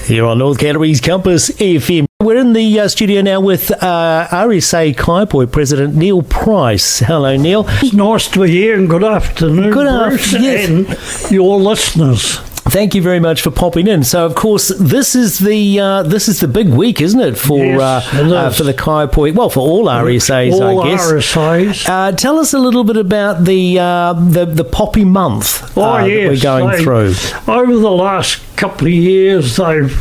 Here on North Canterbury's Compass FM. We're in the studio now with RSA Kaiapoi President Neill Price. Hello, Neill. It's nice to be here, and good afternoon, Bruce, yes. and your listeners. Thank you very much for popping in. So, of course, this is the big week, isn't it, for the Kaiapoi? Well, for all RSAs, all I guess. RSAs. Tell us a little bit about the Poppy Month that we're going through. Over the last couple of years, they've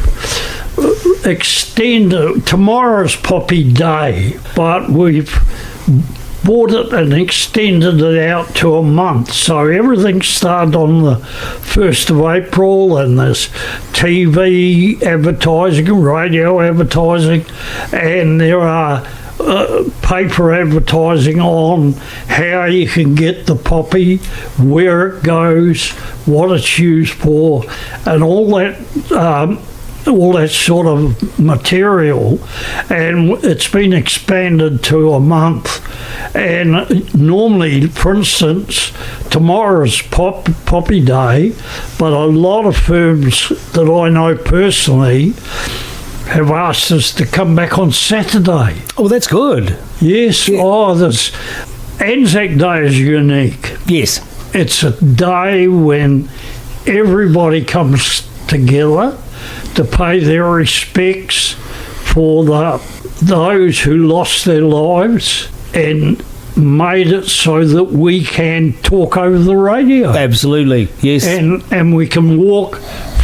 extended. Tomorrow's Poppy Day, but we've bought it and extended it out to a month. So everything started on the 1st of April, and there's TV advertising, radio advertising, and there are paper advertising on how you can get the poppy, where it goes, what it's used for, and all that sort of material, and it's been expanded to a month. And normally, for instance, tomorrow's Poppy Day, but a lot of firms that I know personally have asked us to come back on Saturday. Oh, that's good. Yes. Yeah. This ANZAC Day is unique. Yes. It's a day when everybody comes together to pay their respects for those who lost their lives and made it so that we can talk over the radio. Absolutely, yes. And we can walk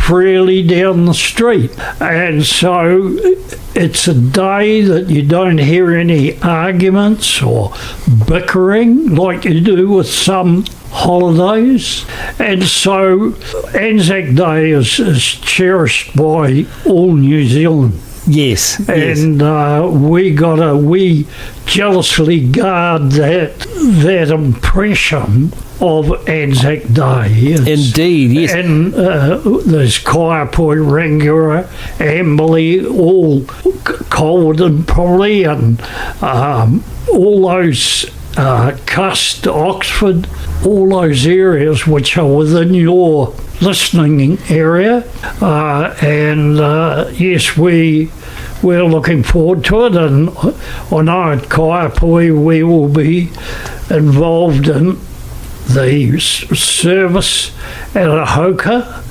freely down the street. And so it's a day that you don't hear any arguments or bickering like you do with some holidays. And so ANZAC Day is cherished by all New Zealand. Yes. And we jealously guard that impression of ANZAC Day. Indeed, yes. And there's Kaiapoi, Rangiora, Amberley, all Colden probably, and all those Cust, Oxford, all those areas which are within your listening area, yes, we're looking forward to it, and I know at Kaiapoi we will be involved in the service at Ahoka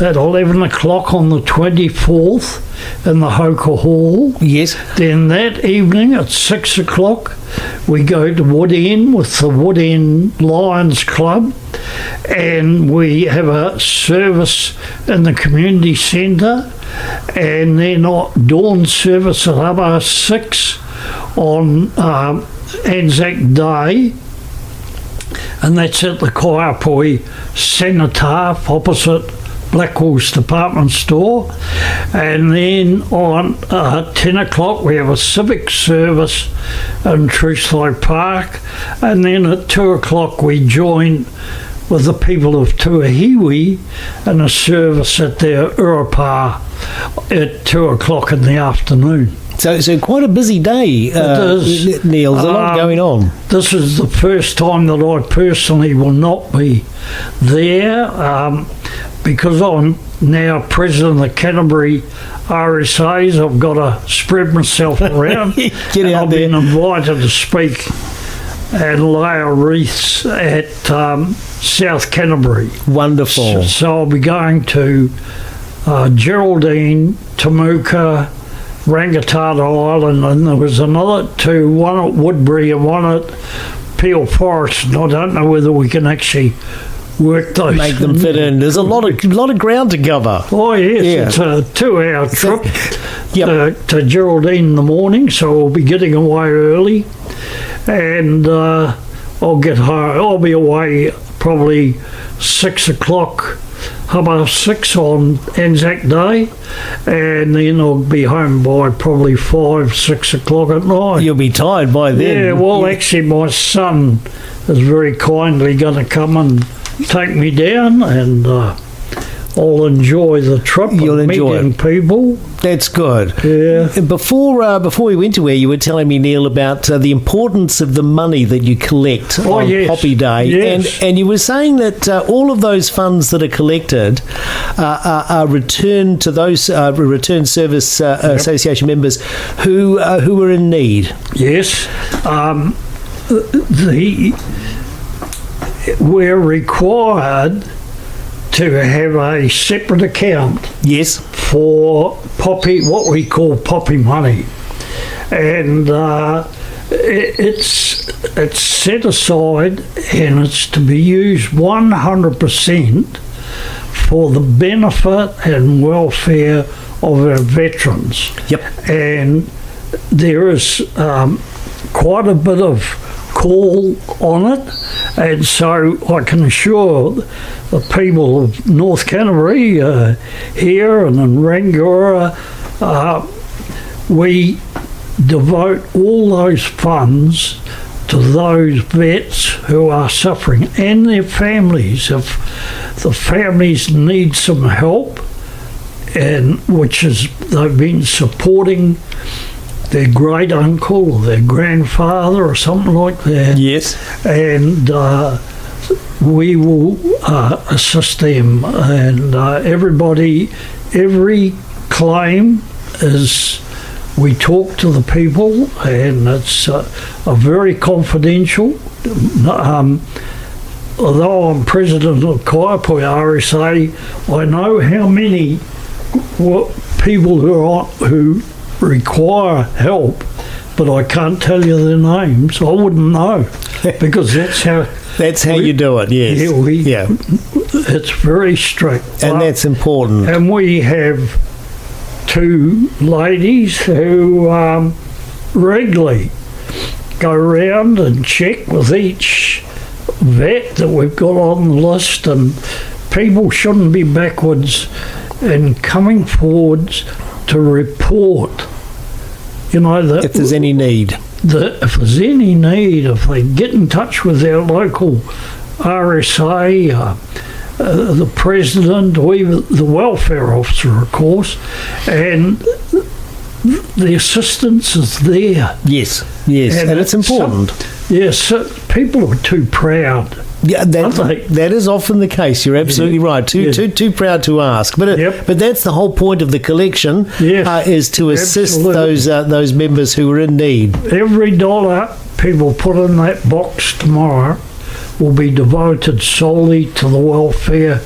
at 11 o'clock on the 24th in the Hoka Hall. Yes. Then that evening at 6 o'clock we go to Wood End with the Wood End Lions Club, and we have a service in the community centre, and then dawn service at 6:30 on ANZAC Day, and that's at the Kaiapoi Cenotaph opposite Blackwell's department store. And then on 10 o'clock we have a civic service in Trueslow Park, and then at 2 o'clock we join with the people of Tuahiwi in a service at their Urapa at 2 o'clock in the afternoon. So quite a busy day, Neil. There's a lot going on. This is the first time that I personally will not be there, because I'm now president of the Canterbury RSAs. I've got to spread myself around. Get out I've there. been invited to speak and lay a wreaths at South Canterbury. Wonderful. So I'll be going to Geraldine, Temuka, Rangitata Island, and there was another two, one at Woodbury and one at Peel Forest, and I don't know whether we can actually work those. Make them fit in. There's a lot of ground to cover. Oh yes, yeah. It's a 2-hour trip to Geraldine in the morning, so we'll be getting away early, and I'll get home. I'll be away probably 6 o'clock. 6:30 on ANZAC Day, and then I'll be home by probably 5-6 o'clock at night. You'll be tired by then. Yeah, well, actually, my son is very kindly going to come and take me down, and I'll enjoy the trip. You'll enjoy meeting people. That's good. Yeah. Before we went to where you were telling me, Neill, about the importance of the money that you collect on Poppy Day, and you were saying that all of those funds that are collected are returned to those Return Service Association members who are in need. Yes, we're required to have a separate account. Yes. For Poppy, what we call Poppy money, and it's set aside and it's to be used 100% for the benefit and welfare of our veterans. Yep. And there is quite a bit of call on it, and so I can assure the people of North Canterbury here and in Rangiora, we devote all those funds to those vets who are suffering and their families. If the families need some help, and which is they've been supporting their great uncle or their grandfather or something like that. Yes. And we will assist them. And every claim is, we talk to the people, and it's a very confidential. Although I'm president of Kaiapoi RSA, I know how many people who require help, but I can't tell you their names. I wouldn't know, because that's how you do it. Yes. Yeah, it's very strict, and that's important. And we have two ladies who regularly go around and check with each vet that we've got on the list, and people shouldn't be backwards in coming forwards to report. You know, that if there's any need. If there's any need, if they get in touch with their local RSA, the president, or even the welfare officer, of course, and the assistance is there. Yes, and it's important. Yes, people are too proud. Yeah, that is often the case. You're absolutely right. Too proud to ask. But but that's the whole point of the collection, is to assist those members who are in need. Every dollar people put in that box tomorrow will be devoted solely to the welfare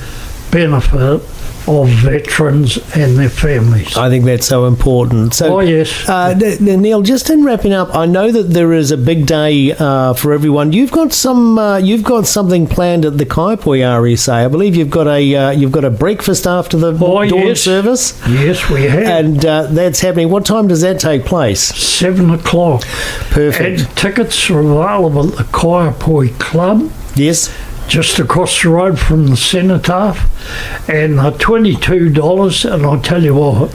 benefit of veterans and their families. I think that's so important. So, Neill, just in wrapping up, I know that there is a big day for everyone. You've got something planned at the Kaiapoi RSA. I believe you've got a breakfast after the dawn service. Yes, we have, and that's happening. What time does that take place? 7 o'clock. Perfect. And tickets are available at the Kaiapoi Club. Yes. Just across the road from the cenotaph, and $22. And I'll tell you what,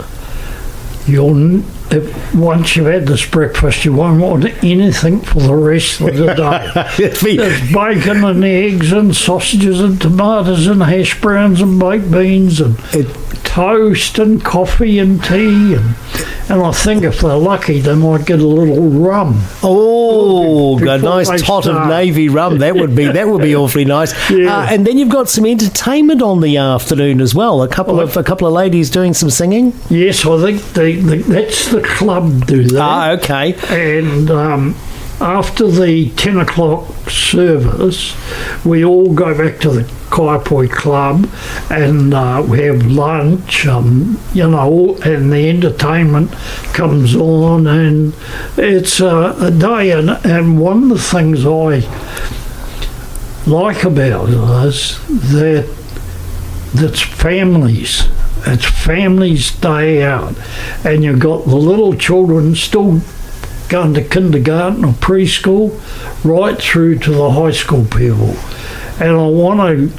once you've had this breakfast, you won't want anything for the rest of the day. There's bacon and eggs and sausages and tomatoes and hash browns and baked beans and toast and coffee and tea, and I think if they're lucky they might get a little rum. Oh, a nice tot of navy rum. That would be awfully nice. Yeah. And then you've got some entertainment on the afternoon as well. A couple of ladies doing some singing. Yes, I think that's the club do that. Okay. And after the 10 o'clock service, we all go back to the Kaiapoi Club, and we have lunch, and the entertainment comes on, and it's a day. And one of the things I like about it is that it's families. It's families' day out, and you've got the little children still going to kindergarten or preschool, right through to the high school people. And I want to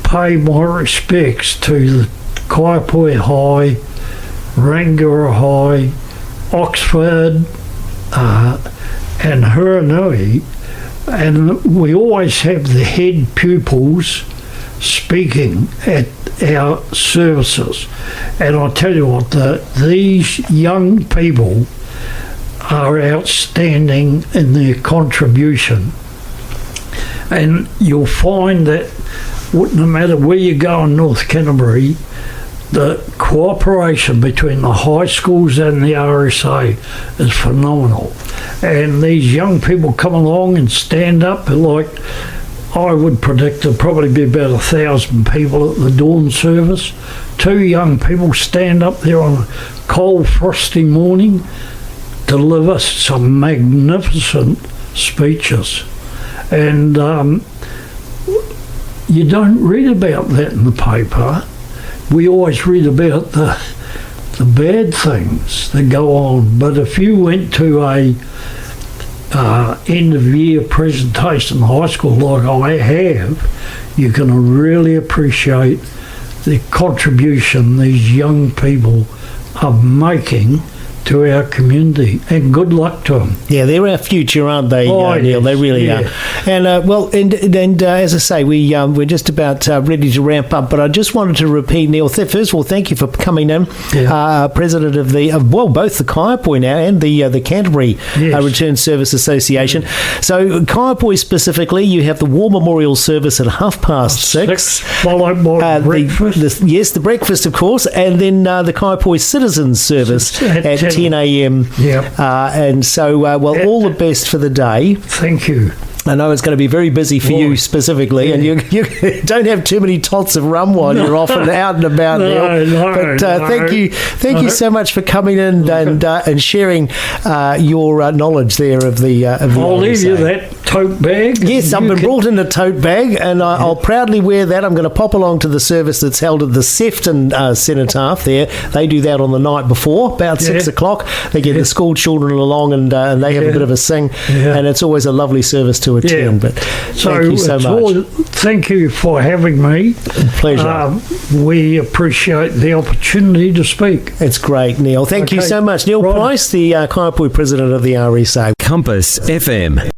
pay my respects to the Kaiapoi High, Rangiora High, Oxford, and Huranui, and we always have the head pupils speaking at our services. And I tell you what, these young people are outstanding in their contribution. And you'll find that no matter where you go in North Canterbury, the cooperation between the high schools and the RSA is phenomenal. And these young people come along and stand up, like I would predict there'll probably be about 1,000 people at the dawn service. 2 young people stand up there on a cold, frosty morning, deliver some magnificent speeches. And you don't read about that in the paper. We always read about the bad things that go on. But if you went to a end of year presentation in high school like I have, you can really appreciate the contribution these young people are making to our community, and good luck to them. Yeah, they're our future, aren't they, Neill? Yes, they really are. And as I say, we're just about ready to ramp up. But I just wanted to repeat, Neill. First of all, thank you for coming in, president of both the Kaiapoi now and the Canterbury Return Service Association. So Kaiapoi specifically, you have the War Memorial service at 6:30, followed by breakfast. The breakfast, of course, and then the Kaiapoi Citizens Service at 10 a.m. And so, all the best for the day. Thank you. I know it's going to be very busy for you specifically, and you don't have too many tots of rum while you're off and out and about there. But thank you so much for coming in and sharing your knowledge there of the. I'll leave you that tote bag. Yes, I've been brought in a tote bag, and I'll proudly wear that. I'm going to pop along to the service that's held at the Sefton Cenotaph there. They do that on the night before, about 6 o'clock. They get the school children along, and they have a bit of a sing, and it's always a lovely service to attend. But thank you so much. Thank you for having me. Pleasure. We appreciate the opportunity to speak. It's great, Neill. Thank you so much. Neill Price, the Kaiapoi president of the RSA. Compass FM.